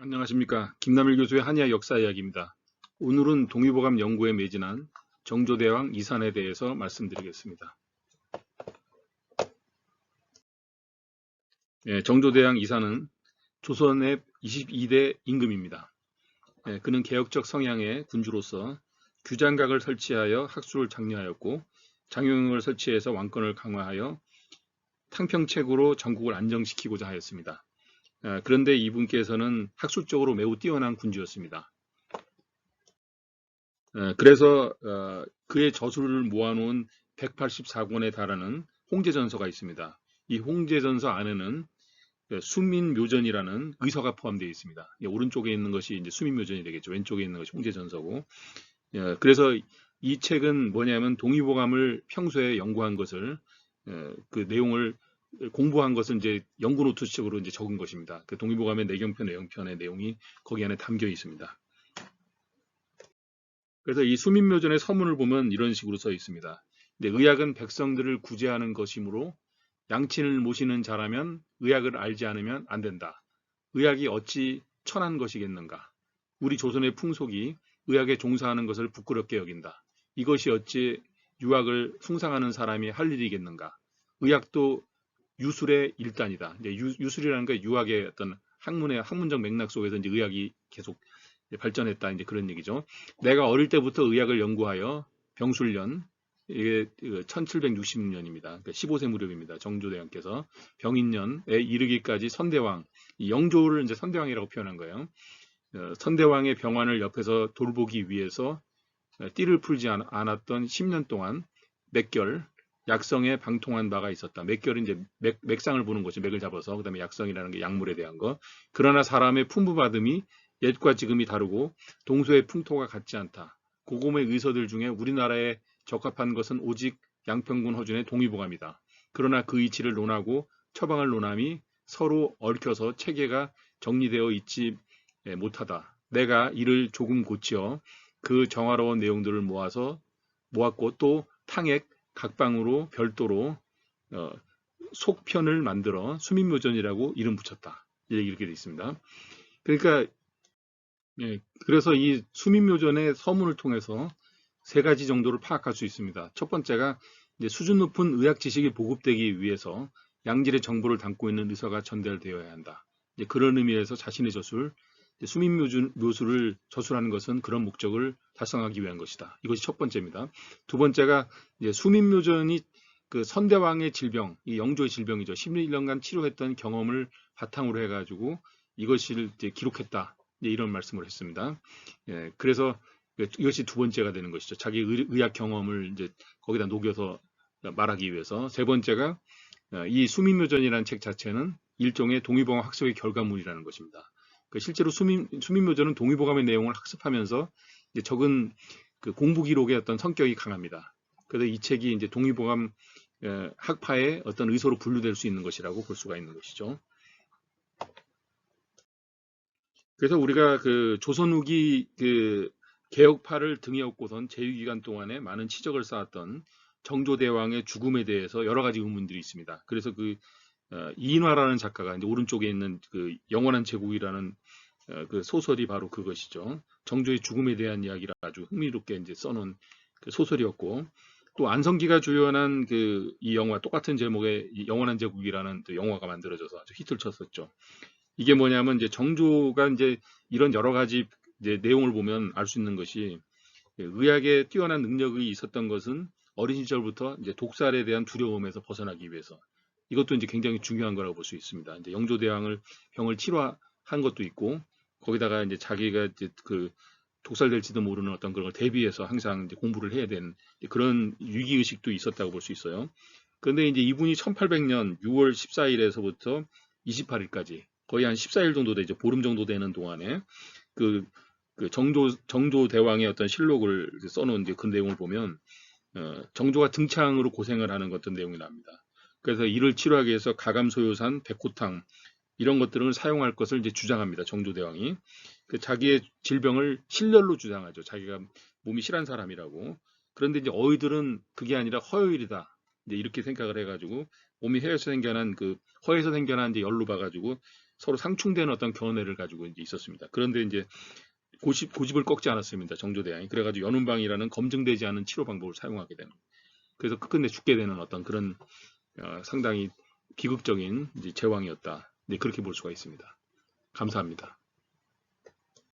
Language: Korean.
안녕하십니까. 김남일 교수의 한의학 역사 이야기입니다. 오늘은 동의보감 연구에 매진한 정조대왕 이산에 대해서 말씀드리겠습니다. 정조대왕 이산은 조선의 22대 임금입니다. 그는 개혁적 성향의 군주로서 규장각을 설치하여 학술을 장려하였고 장영을 설치해서 왕권을 강화하여 탕평책으로 전국을 안정시키고자 하였습니다. 그런데 이분께서는 학술적으로 매우 뛰어난 군주였습니다. 그래서 그의 저술을 모아놓은 184권에 달하는 홍제전서가 있습니다. 이 홍제전서 안에는 수민묘전이라는 의서가 포함되어 있습니다. 오른쪽에 있는 것이 이제 수민묘전이 되겠죠. 왼쪽에 있는 것이 홍제전서고. 그래서 이 책은 뭐냐면 동의보감을 평소에 연구한 것을 그 내용을 공부한 것을 이제 연구 노트식으로 이제 적은 것입니다. 그 동의보감의 내경편, 내용편의 내용이 거기 안에 담겨 있습니다. 그래서 이 수민묘전의 서문을 보면 이런 식으로 써 있습니다. 근데 의학은 백성들을 구제하는 것이므로 양친을 모시는 자라면 의학을 알지 않으면 안 된다. 의학이 어찌 천한 것이겠는가. 우리 조선의 풍속이 의학에 종사하는 것을 부끄럽게 여긴다. 이것이 어찌 유학을 숭상하는 사람이 할 일이겠는가. 의학도 유술의 일단이다. 이제 유술이라는 게 유학의 어떤 학문적 맥락 속에서 이제 의학이 계속 발전했다. 이제 그런 얘기죠. 내가 어릴 때부터 의학을 연구하여 병술년, 이게 1760년입니다. 그러니까 15세 무렵입니다. 정조대왕께서 병인년에 이르기까지 선대왕, 영조를 이제 선대왕이라고 표현한 거예요. 선대왕의 병환을 옆에서 돌보기 위해서 띠를 풀지 않았던 10년 동안 맥결, 약성에 방통한 바가 있었다. 맥결은 이제 맥상을 보는 거죠. 맥을 잡아서. 그다음에 약성이라는 게 약물에 대한 거. 그러나 사람의 풍부받음이 옛과 지금이 다르고 동서의 풍토가 같지 않다. 고금의 의서들 중에 우리나라에 적합한 것은 오직 양평군 허준의 동의보감이다. 그러나 그 이치를 논하고 처방을 논함이 서로 얽혀서 체계가 정리되어 있지 못하다. 내가 이를 조금 고치어 그 정화로운 내용들을 모았고 또 탕액 각방으로 별도로 속편을 만들어 수민묘전이라고 이름 붙였다. 이렇게 되어 있습니다. 그러니까 그래서 이 수민묘전의 서문을 통해서 세 가지 정도를 파악할 수 있습니다. 첫 번째가 이제 수준 높은 의학 지식이 보급되기 위해서 양질의 정보를 담고 있는 의서가 전달되어야 한다. 이제 그런 의미에서 자신의 저술, 수민묘술을 저술하는 것은 그런 목적을 달성하기 위한 것이다. 이것이 첫 번째입니다. 두 번째가 이제 수민묘전이 그 선대왕의 질병, 이 영조의 질병이죠. 11년간 치료했던 경험을 바탕으로 해가지고 이것을 이제 기록했다. 이런 말씀을 했습니다. 그래서 이것이 두 번째가 되는 것이죠. 자기 의학 경험을 이제 거기다 녹여서 말하기 위해서. 세 번째가 이 수민묘전이라는 책 자체는 일종의 동의보감 학습의 결과물이라는 것입니다. 실제로 수민묘전은 동의보감의 내용을 학습하면서 이제 적은 그 공부 기록의 어떤 성격이 강합니다. 그래서 이 책이 이제 동의보감 학파의 어떤 의소로 분류될 수 있는 것이라고 볼 수가 있는 것이죠. 그래서 우리가 그 조선 후기 그 개혁파를 등에 업고선 제위기간 동안에 많은 치적을 쌓았던 정조대왕의 죽음에 대해서 여러 가지 의문들이 있습니다. 그래서 그 이인화라는 작가가 이제 오른쪽에 있는 그 영원한 제국이라는 그 소설이 바로 그것이죠. 정조의 죽음에 대한 이야기를 아주 흥미롭게 이제 써놓은 그 소설이었고, 또 안성기가 주연한 그 이 영화 똑같은 제목의 영원한 제국이라는 또 영화가 만들어져서 아주 히트를 쳤었죠. 이게 뭐냐면 이제 정조가 이제 이런 여러 가지 이제 내용을 보면 알 수 있는 것이 의학에 뛰어난 능력이 있었던 것은 어린 시절부터 이제 독살에 대한 두려움에서 벗어나기 위해서 이것도 이제 굉장히 중요한 거라고 볼 수 있습니다. 이제 영조대왕을 병을 치료한 것도 있고 거기다가 이제 자기가 이제 그 독살될지도 모르는 어떤 그런 걸 대비해서 항상 이제 공부를 해야 되는 그런 위기 의식도 있었다고 볼 수 있어요. 그런데 이제 이분이 1800년 6월 14일에서부터 28일까지 거의 한 14일 정도 되죠. 보름 정도 되는 동안에 그, 그 정조 대왕의 어떤 실록을 써놓은 이제 그 내용을 보면 정조가 등창으로 고생을 하는 어떤 내용이 납니다. 그래서 이를 치료하기 위해서 가감소요산, 백호탕 이런 것들을 사용할 것을 이제 주장합니다. 정조 대왕이 그 자기의 질병을 실열로 주장하죠. 자기가 몸이 실한 사람이라고. 그런데 이제 어이들은 그게 아니라 허요일이다. 이제 이렇게 생각을 해가지고 몸이 허에서 생겨난 이제 열로 봐가지고 서로 상충되는 어떤 견해를 가지고 이제 있었습니다. 그런데 이제 고집을 꺾지 않았습니다. 정조대왕이. 그래가지고 연운방이라는 검증되지 않은 치료 방법을 사용하게 되는. 그래서 끝끝내 죽게 되는 어떤 그런 상당히 비극적인 이제 제왕이었다. 네, 그렇게 볼 수가 있습니다. 감사합니다.